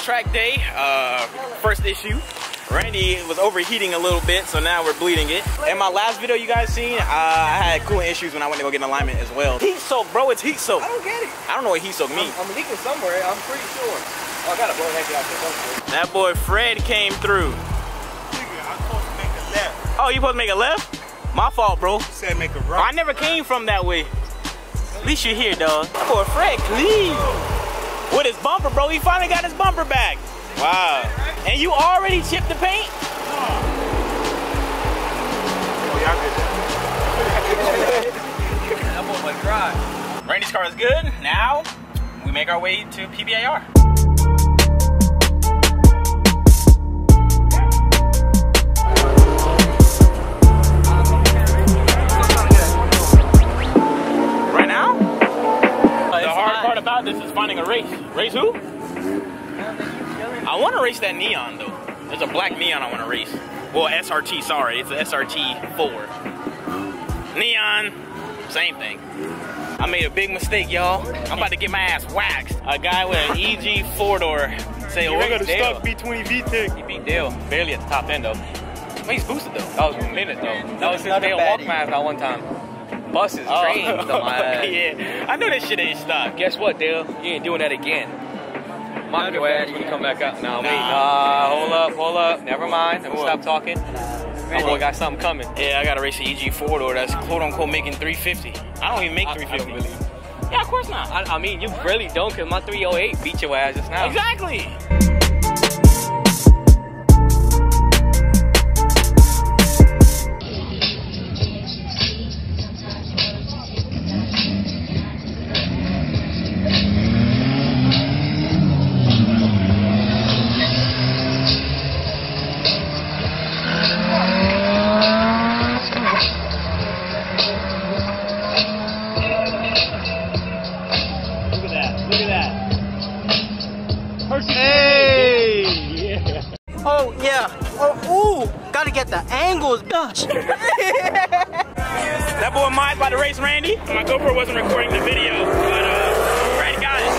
track day, first issue. Randy was overheating a little bit, so now we're bleeding it. In my last video you guys seen, I had cooling issues when I went to go get an alignment as well. Heat soak, bro, it's heat soak. I don't get it. I don't know what heat soak means. I'm leaking somewhere, I'm pretty sure. Oh, I gotta blow that out. That boy Fred came through. I'm supposed to make a left. Oh, you supposed to make a left? My fault, bro. You said make a right. Oh, I never came from that way. At least you're here, dog. That boy Fred clean. With his bumper, bro. He finally got his bumper back. Wow. And you already chipped the paint? That boy went dry. Randy's car is good. Now, we make our way to PBAR. Right now? The hard part about this is finding a race. Race who? I want to race that neon though. There's a black neon I want to race. Well, SRT, sorry. It's an SRT 4. Neon, same thing. I made a big mistake, y'all. I'm about to get my ass waxed. A guy with an EG 4-door say, oh, we're going to stuck B20 VTEC. He beat Dale. Barely at the top end though. Well, he's boosted though. That was 1 minute though. That was since Dale walked my ass that one time. Buses, trains, stuff like that. Yeah, I know that shit ain't stopped. Guess what, Dale? You ain't doing that again. Mock your ass when you come back up. No, wait. Hold up. Never mind. Let me stop talking. My boy got something coming. Yeah, I got to race the EG 4-door that's quote-unquote making 350. I don't even make 350. Really. Yeah, of course not. I mean, you really don't, because my 308 beat your ass just now. Exactly. Hey! Yeah. Oh, yeah. Oh, ooh. Gotta get the angles. Gosh. That boy Mine's about to race Randy. My GoPro wasn't recording the video, but Randy got it.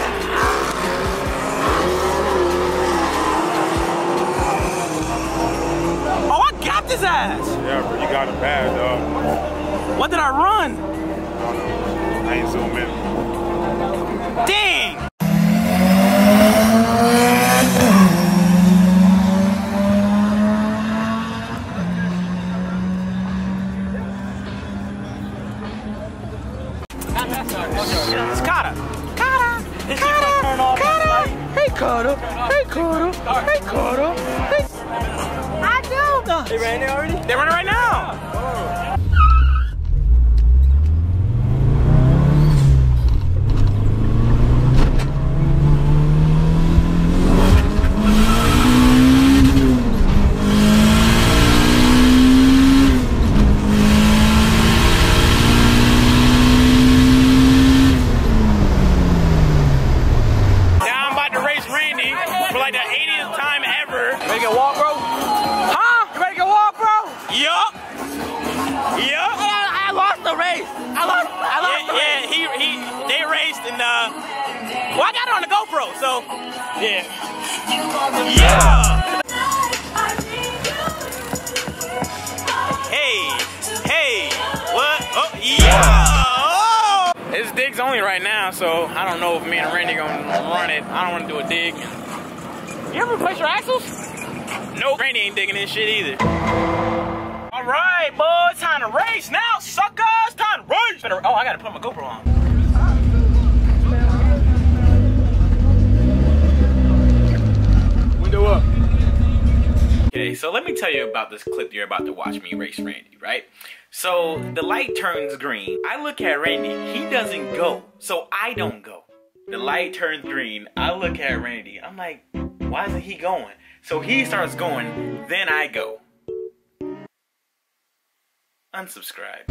Oh, I got this ass. Yeah, bro, you got it bad, dog. What did I run? I don't know. I ain't zoom in. Dang. It's Carter. This shit gonna turn off. Hey, Carter. Hey, Carter. Hey, Carter. Hey. I do. They ran there already? They're running right now. Well, I got it on the GoPro, so yeah. Yeah. Hey, what? Oh, yeah. Oh. It's digs only right now, so I don't know if me and Randy gonna run it. I don't want to do a dig. You ever replace your axles? Nope. Randy ain't digging this shit either. All right, boys, time to race now, suckers. Time to race. Oh, I gotta put my GoPro on. Up. Okay, so let me tell you about this clip you're about to watch me race Randy, right? So the light turns green. I look at Randy, he doesn't go, so I don't go. The light turns green, I look at Randy, I'm like, why isn't he going? So he starts going, then I go. Unsubscribe.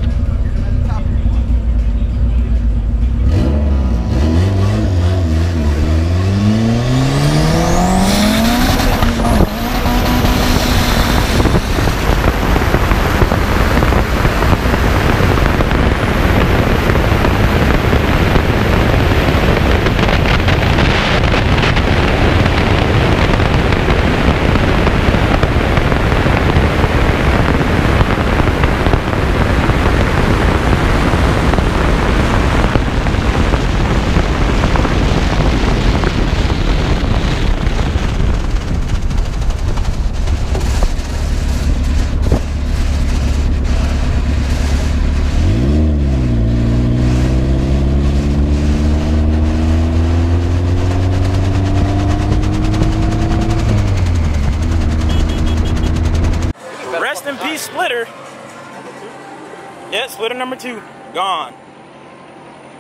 splitter number 2, gone.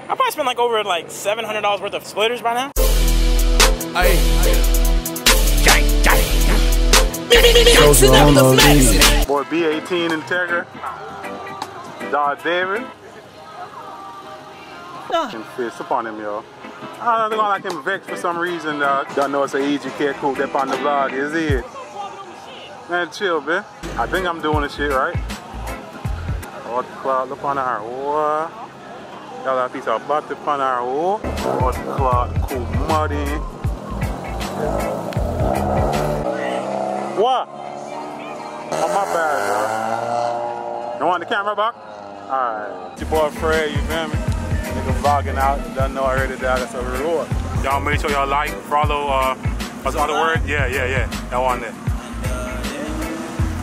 I probably spent like over like $700 worth of splitters by now. Hey. Boy, B18 Integra. Dodge David. And fist upon him, y'all. I don't know, like him vexed for some reason. Don't know it's an easy kid cook up on the vlog, is it? Man, chill, man. I think I'm doing the shit right. Oh, cloud, look on her. What? Got a piece of butter upon her. Oh, cloud, cool, muddy. What? Oh, my bad, bro. You want the camera back? Alright. It's your boy Fred, you feel me? Nigga vlogging out. Doesn't know I heard it down. That's a reward. Y'all make sure y'all like, follow, what's the other word? Yeah. That one there.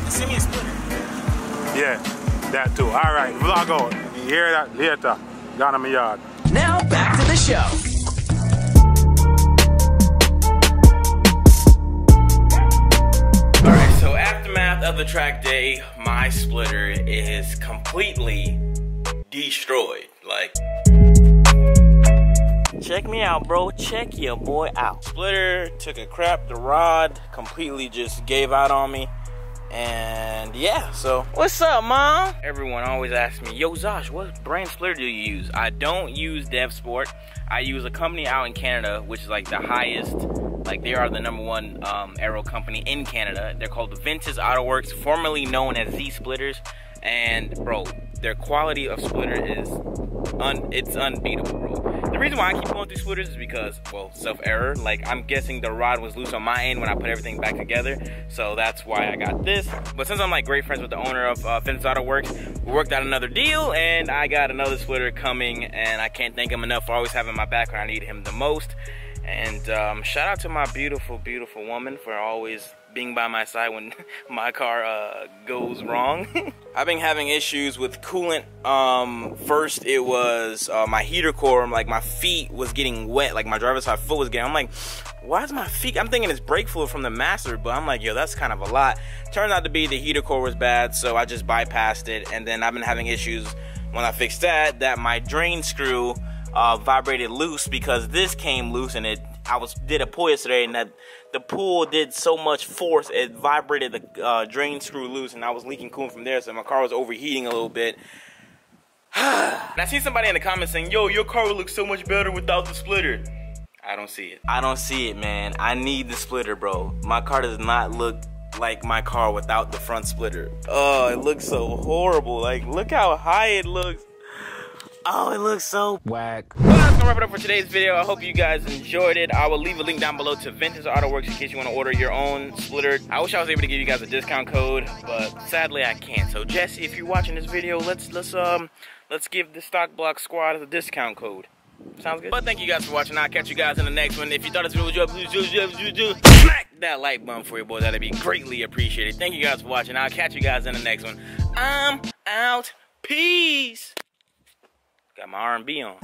Send me a splitter. Yeah, that too. Alright, vlog on. You hear that later. Down in my yard. Now back to the show. Alright, so aftermath of the track day, my splitter is completely destroyed. Like, check me out, bro. Check your boy out. Splitter took a crap. The rod completely just gave out on me. And yeah, so what's up, mom? Everyone always asks me, yo, Zosh, what brand splitter do you use? I don't use DevSport. I use a company out in Canada, which is like the highest, like they are the #1 aero company in Canada. They're called Ventus Autoworks, formerly known as Z Splitters. And bro, their quality of splitter is it's unbeatable, bro. The reason why I keep going through splitters is because, well, self-error. Like, I'm guessing the rod was loose on my end when I put everything back together, so that's why I got this. But since I'm like great friends with the owner of Ventus Autoworks, we worked out another deal, and I got another splitter coming, and I can't thank him enough for always having my back when I need him the most. And shout out to my beautiful, beautiful woman for always being by my side when my car goes wrong. I've been having issues with coolant. First it was my heater core, like my feet was getting wet, like my driver's side foot was getting, I'm like, why is my feet, I'm thinking it's brake fluid from the master, but I'm like, yo, that's kind of a lot. Turned out to be the heater core was bad, so I just bypassed it. And then I've been having issues when I fixed that my drain screw vibrated loose, because this came loose, and did a pull yesterday, and that the pull did so much force it vibrated the drain screw loose, and I was leaking coolant from there, so my car was overheating a little bit. And I see somebody in the comments saying, yo, your car would look so much better without the splitter. I don't see it. I don't see it, man. I need the splitter, bro. My car does not look like my car without the front splitter. Oh, it looks so horrible. Like, look how high it looks. Oh, it looks so whack. Well, that's gonna wrap it up for today's video. I hope you guys enjoyed it. I will leave a link down below to Ventus Autoworks in case you want to order your own splitter. I wish I was able to give you guys a discount code, but sadly I can't. So Jesse, if you're watching this video, let's give the Stock Block Squad a discount code. Sounds good? But thank you guys for watching. I'll catch you guys in the next one. If you thought this video was good, smack that like button for you, boy. That'd be greatly appreciated. Thank you guys for watching. I'll catch you guys in the next one. I'm out. Peace. Got my R&B on.